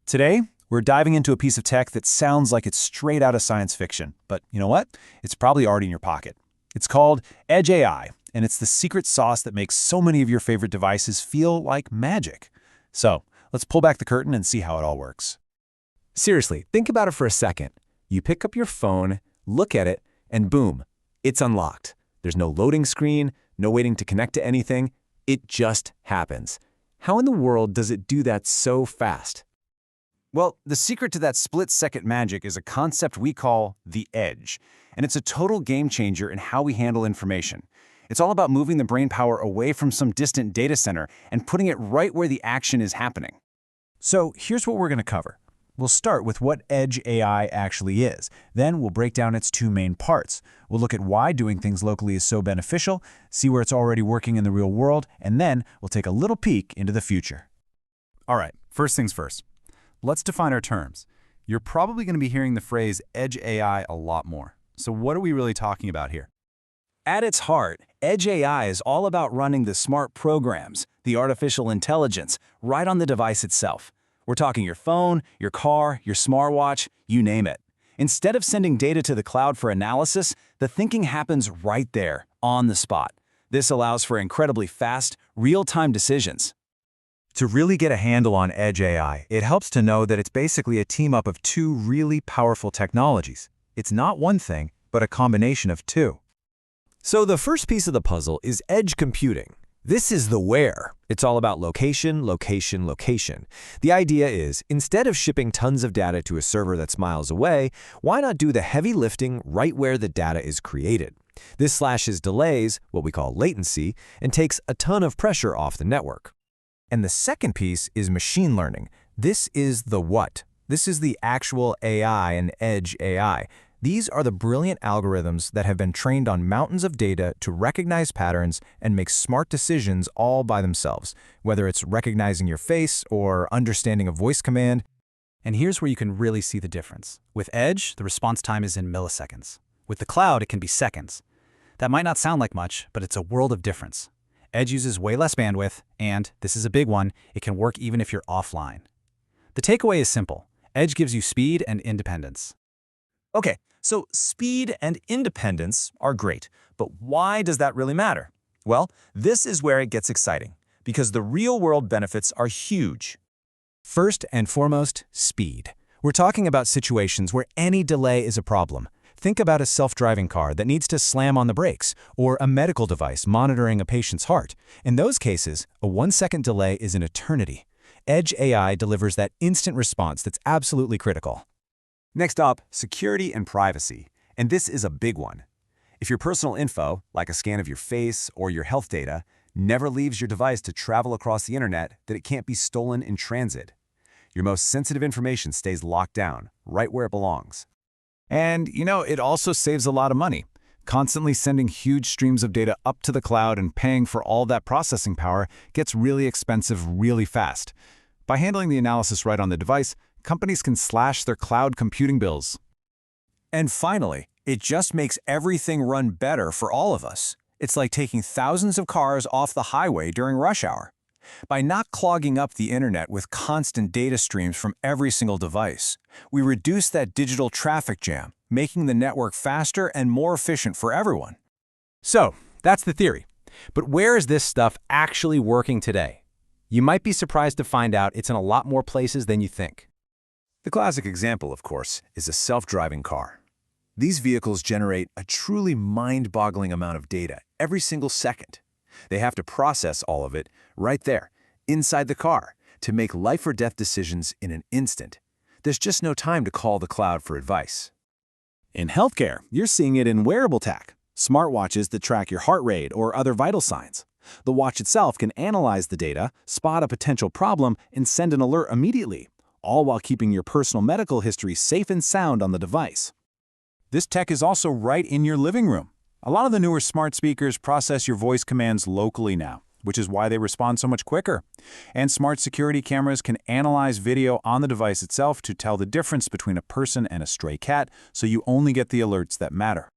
Today, we're diving into a piece of tech that sounds like it's straight out of science fiction, but you know what? It's probably already in your pocket. It's called Edge AI, and it's the secret sauce that makes so many of your favorite devices feel like magic. So, let's pull back the curtain and see how it all works. Seriously, think about it for a second. You pick up your phone, look at it, and boom, it's unlocked. There's no loading screen, no waiting to connect to anything. It just happens. How in the world does it do that so fast? Well, the secret to that split-second magic is a concept we call the edge, and it's a total game changer in how we handle information. It's all about moving the brain power away from some distant data center and putting it right where the action is happening. So here's what we're going to cover. We'll start with what Edge AI actually is. Then we'll break down its two main parts. We'll look at why doing things locally is so beneficial, see where it's already working in the real world, and then we'll take a little peek into the future. All right, first things first. Let's define our terms. You're probably going to be hearing the phrase Edge AI a lot more. So what are we really talking about here? At its heart, Edge AI is all about running the smart programs, the artificial intelligence, right on the device itself. We're talking your phone, your car, your smartwatch, you name it. Instead of sending data to the cloud for analysis, the thinking happens right there, on the spot. This allows for incredibly fast, real-time decisions. To really get a handle on Edge AI, it helps to know that it's basically a team-up of two really powerful technologies. It's not one thing, but a combination of two. So the first piece of the puzzle is edge computing. This is the where. It's all about location, location, location. The idea is, instead of shipping tons of data to a server that's miles away, why not do the heavy lifting right where the data is created? This slashes delays, what we call latency, and takes a ton of pressure off the network. And the second piece is machine learning. This is the what. This is the actual AI and Edge AI. These are the brilliant algorithms that have been trained on mountains of data to recognize patterns and make smart decisions all by themselves, whether it's recognizing your face or understanding a voice command. And here's where you can really see the difference. With Edge, the response time is in milliseconds. With the cloud, it can be seconds. That might not sound like much, but it's a world of difference. Edge uses way less bandwidth, and, this is a big one, it can work even if you're offline. The takeaway is simple. Edge gives you speed and independence. Okay, so speed and independence are great, but why does that really matter? Well, this is where it gets exciting, because the real-world benefits are huge. First and foremost, speed. We're talking about situations where any delay is a problem. Think about a self-driving car that needs to slam on the brakes, or a medical device monitoring a patient's heart. In those cases, a 1-second delay is an eternity. Edge AI delivers that instant response that's absolutely critical. Next up, security and privacy. And this is a big one. If your personal info, like a scan of your face or your health data, never leaves your device to travel across the internet, then it can't be stolen in transit. Your most sensitive information stays locked down, right where it belongs. And, it also saves a lot of money. Constantly sending huge streams of data up to the cloud and paying for all that processing power gets really expensive really fast. By handling the analysis right on the device, companies can slash their cloud computing bills. And finally, it just makes everything run better for all of us. It's like taking thousands of cars off the highway during rush hour. By not clogging up the internet with constant data streams from every single device, we reduce that digital traffic jam, making the network faster and more efficient for everyone. So, that's the theory. But where is this stuff actually working today? You might be surprised to find out it's in a lot more places than you think. The classic example, of course, is a self-driving car. These vehicles generate a truly mind-boggling amount of data every single second. They have to process all of it right there, inside the car, to make life-or-death decisions in an instant. There's just no time to call the cloud for advice. In healthcare, you're seeing it in wearable tech, smartwatches that track your heart rate or other vital signs. The watch itself can analyze the data, spot a potential problem, and send an alert immediately, all while keeping your personal medical history safe and sound on the device. This tech is also right in your living room. A lot of the newer smart speakers process your voice commands locally now, which is why they respond so much quicker. And smart security cameras can analyze video on the device itself to tell the difference between a person and a stray cat, so you only get the alerts that matter.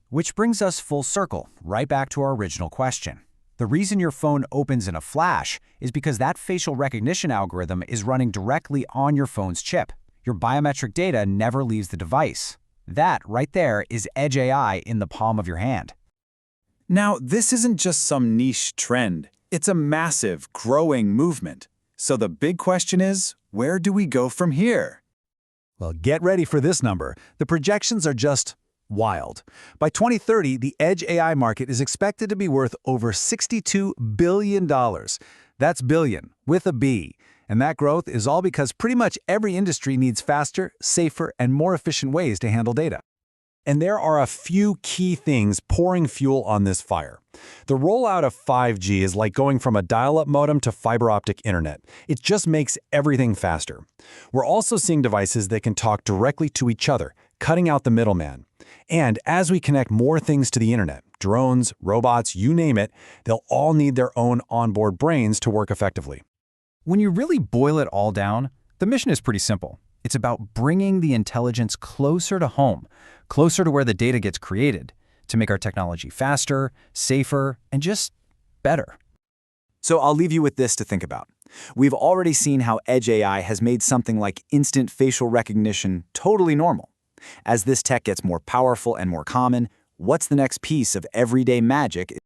Which brings us full circle, right back to our original question. The reason your phone opens in a flash is because that facial recognition algorithm is running directly on your phone's chip. Your biometric data never leaves the device. That, right there, is Edge AI in the palm of your hand. Now, this isn't just some niche trend. It's a massive, growing movement. So the big question is, where do we go from here? Well, get ready for this number. The projections are just wild. By 2030, the Edge AI market is expected to be worth over $62 billion. That's billion, with a B. And that growth is all because pretty much every industry needs faster, safer, and more efficient ways to handle data. And there are a few key things pouring fuel on this fire. The rollout of 5G is like going from a dial-up modem to fiber optic internet. It just makes everything faster. We're also seeing devices that can talk directly to each other, cutting out the middleman. And as we connect more things to the internet, drones, robots, you name it, they'll all need their own onboard brains to work effectively. When you really boil it all down, the mission is pretty simple. It's about bringing the intelligence closer to home, closer to where the data gets created, to make our technology faster, safer, and just better. So I'll leave you with this to think about. We've already seen how Edge AI has made something like instant facial recognition totally normal. As this tech gets more powerful and more common, what's the next piece of everyday magic